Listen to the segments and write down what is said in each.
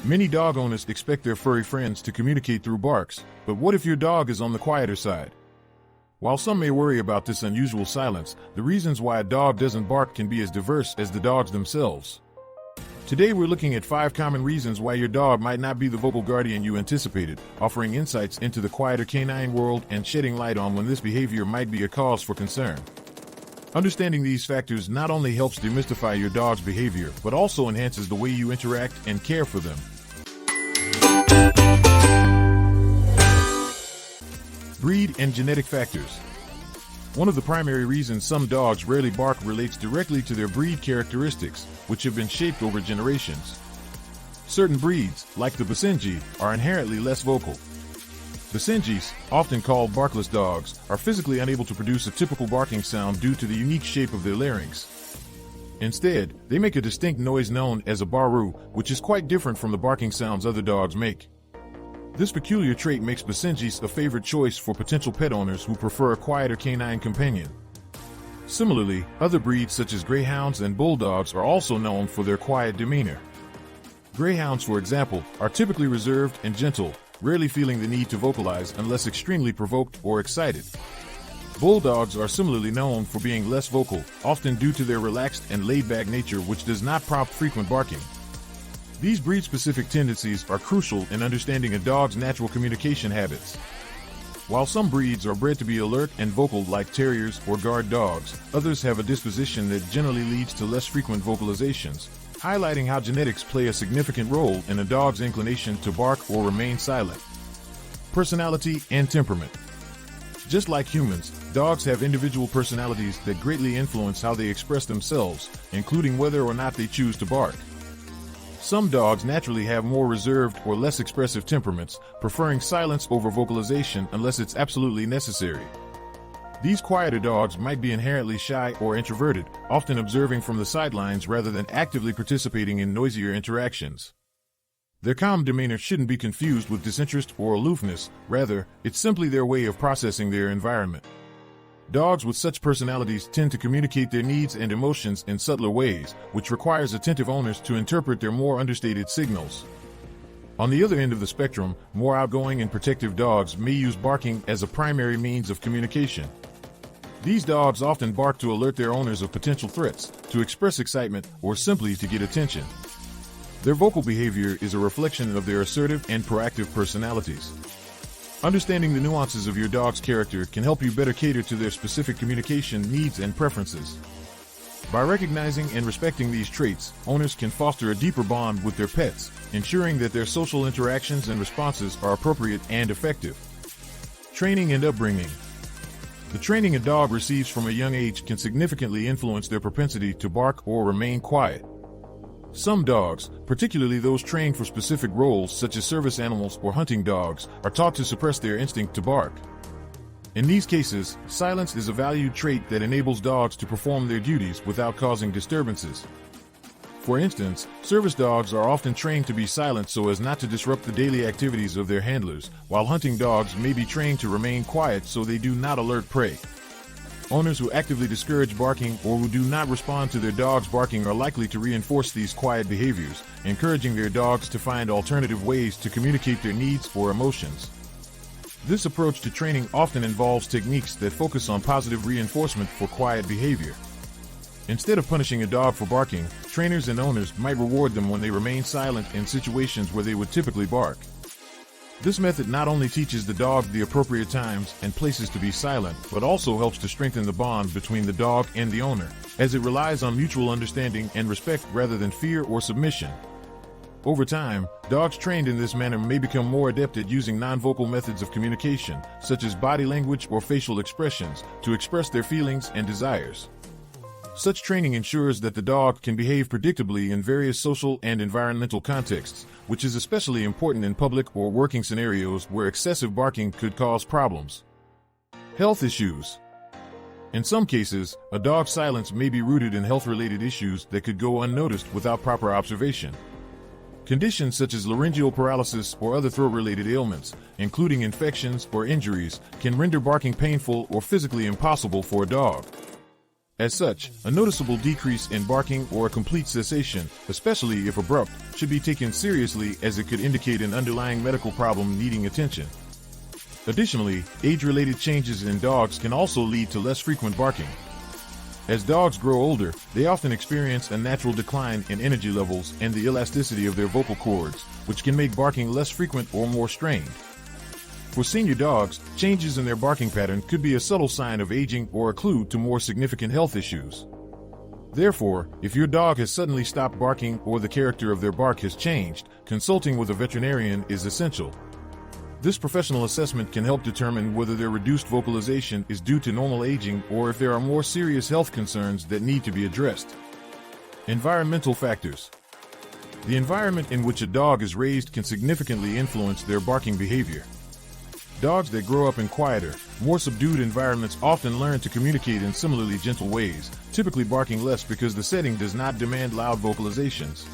Many dog owners expect their furry friends to communicate through barks, but what if your dog is on the quieter side? While some may worry about this unusual silence, the reasons why a dog doesn't bark can be as diverse as the dogs themselves. Today we're looking at 5 common reasons why your dog might not be the vocal guardian you anticipated, offering insights into the quieter canine world and shedding light on when this behavior might be a cause for concern. Understanding these factors not only helps demystify your dog's behavior, but also enhances the way you interact and care for them. Breed and genetic factors. One of the primary reasons some dogs rarely bark relates directly to their breed characteristics, which have been shaped over generations. Certain breeds, like the Basenji, are inherently less vocal. Basenjis, often called barkless dogs, are physically unable to produce a typical barking sound due to the unique shape of their larynx. Instead, they make a distinct noise known as a baru, which is quite different from the barking sounds other dogs make. This peculiar trait makes Basenjis a favorite choice for potential pet owners who prefer a quieter canine companion. Similarly, other breeds such as greyhounds and bulldogs are also known for their quiet demeanor. Greyhounds, for example, are typically reserved and gentle, rarely feeling the need to vocalize unless extremely provoked or excited. Bulldogs are similarly known for being less vocal, often due to their relaxed and laid-back nature, which does not prompt frequent barking. These breed-specific tendencies are crucial in understanding a dog's natural communication habits. While some breeds are bred to be alert and vocal like terriers or guard dogs, others have a disposition that generally leads to less frequent vocalizations, highlighting how genetics play a significant role in a dog's inclination to bark or remain silent. Personality and temperament. Just like humans, dogs have individual personalities that greatly influence how they express themselves, including whether or not they choose to bark. Some dogs naturally have more reserved or less expressive temperaments, preferring silence over vocalization unless it's absolutely necessary. These quieter dogs might be inherently shy or introverted, often observing from the sidelines rather than actively participating in noisier interactions. Their calm demeanor shouldn't be confused with disinterest or aloofness, rather, it's simply their way of processing their environment. Dogs with such personalities tend to communicate their needs and emotions in subtler ways, which requires attentive owners to interpret their more understated signals. On the other end of the spectrum, more outgoing and protective dogs may use barking as a primary means of communication. These dogs often bark to alert their owners of potential threats, to express excitement, or simply to get attention. Their vocal behavior is a reflection of their assertive and proactive personalities. Understanding the nuances of your dog's character can help you better cater to their specific communication needs and preferences. By recognizing and respecting these traits, owners can foster a deeper bond with their pets, ensuring that their social interactions and responses are appropriate and effective. Training and upbringing. The training a dog receives from a young age can significantly influence their propensity to bark or remain quiet. Some dogs, particularly those trained for specific roles such as service animals or hunting dogs, are taught to suppress their instinct to bark. In these cases, silence is a valued trait that enables dogs to perform their duties without causing disturbances. For instance, service dogs are often trained to be silent so as not to disrupt the daily activities of their handlers, while hunting dogs may be trained to remain quiet so they do not alert prey. Owners who actively discourage barking or who do not respond to their dog's barking are likely to reinforce these quiet behaviors, encouraging their dogs to find alternative ways to communicate their needs or emotions. This approach to training often involves techniques that focus on positive reinforcement for quiet behavior. Instead of punishing a dog for barking, trainers and owners might reward them when they remain silent in situations where they would typically bark. This method not only teaches the dog the appropriate times and places to be silent, but also helps to strengthen the bond between the dog and the owner, as it relies on mutual understanding and respect rather than fear or submission. Over time, dogs trained in this manner may become more adept at using non-vocal methods of communication, such as body language or facial expressions, to express their feelings and desires. Such training ensures that the dog can behave predictably in various social and environmental contexts, which is especially important in public or working scenarios where excessive barking could cause problems. Health issues. In some cases, a dog's silence may be rooted in health-related issues that could go unnoticed without proper observation. Conditions such as laryngeal paralysis or other throat-related ailments, including infections or injuries, can render barking painful or physically impossible for a dog. As such, a noticeable decrease in barking or a complete cessation, especially if abrupt, should be taken seriously as it could indicate an underlying medical problem needing attention. Additionally, age-related changes in dogs can also lead to less frequent barking. As dogs grow older, they often experience a natural decline in energy levels and the elasticity of their vocal cords, which can make barking less frequent or more strained. For senior dogs, changes in their barking pattern could be a subtle sign of aging or a clue to more significant health issues. Therefore, if your dog has suddenly stopped barking or the character of their bark has changed, consulting with a veterinarian is essential. This professional assessment can help determine whether their reduced vocalization is due to normal aging or if there are more serious health concerns that need to be addressed. Environmental factors. The environment in which a dog is raised can significantly influence their barking behavior. Dogs that grow up in quieter, more subdued environments often learn to communicate in similarly gentle ways, typically barking less because the setting does not demand loud vocalizations.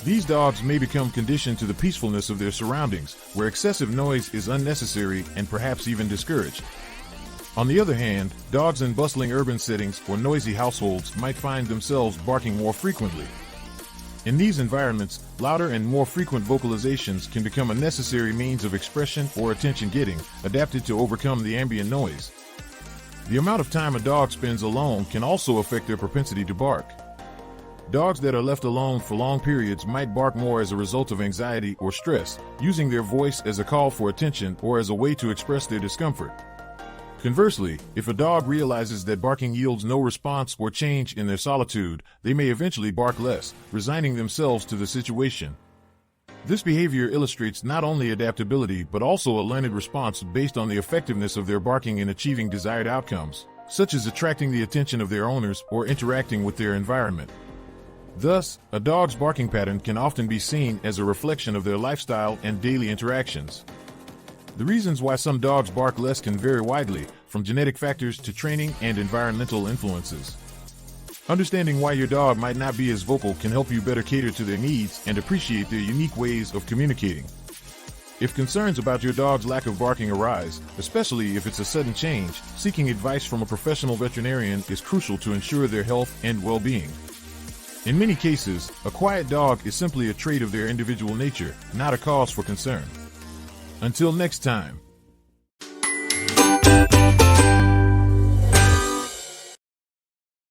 These dogs may become conditioned to the peacefulness of their surroundings, where excessive noise is unnecessary and perhaps even discouraged. On the other hand, dogs in bustling urban settings or noisy households might find themselves barking more frequently. In these environments, louder and more frequent vocalizations can become a necessary means of expression or attention-getting, adapted to overcome the ambient noise. The amount of time a dog spends alone can also affect their propensity to bark. Dogs that are left alone for long periods might bark more as a result of anxiety or stress, using their voice as a call for attention or as a way to express their discomfort. Conversely, if a dog realizes that barking yields no response or change in their solitude, they may eventually bark less, resigning themselves to the situation. This behavior illustrates not only adaptability but also a learned response based on the effectiveness of their barking in achieving desired outcomes, such as attracting the attention of their owners or interacting with their environment. Thus, a dog's barking pattern can often be seen as a reflection of their lifestyle and daily interactions. The reasons why some dogs bark less can vary widely, from genetic factors to training and environmental influences. Understanding why your dog might not be as vocal can help you better cater to their needs and appreciate their unique ways of communicating. If concerns about your dog's lack of barking arise, especially if it's a sudden change, seeking advice from a professional veterinarian is crucial to ensure their health and well-being. In many cases, a quiet dog is simply a trait of their individual nature, not a cause for concern. Until next time.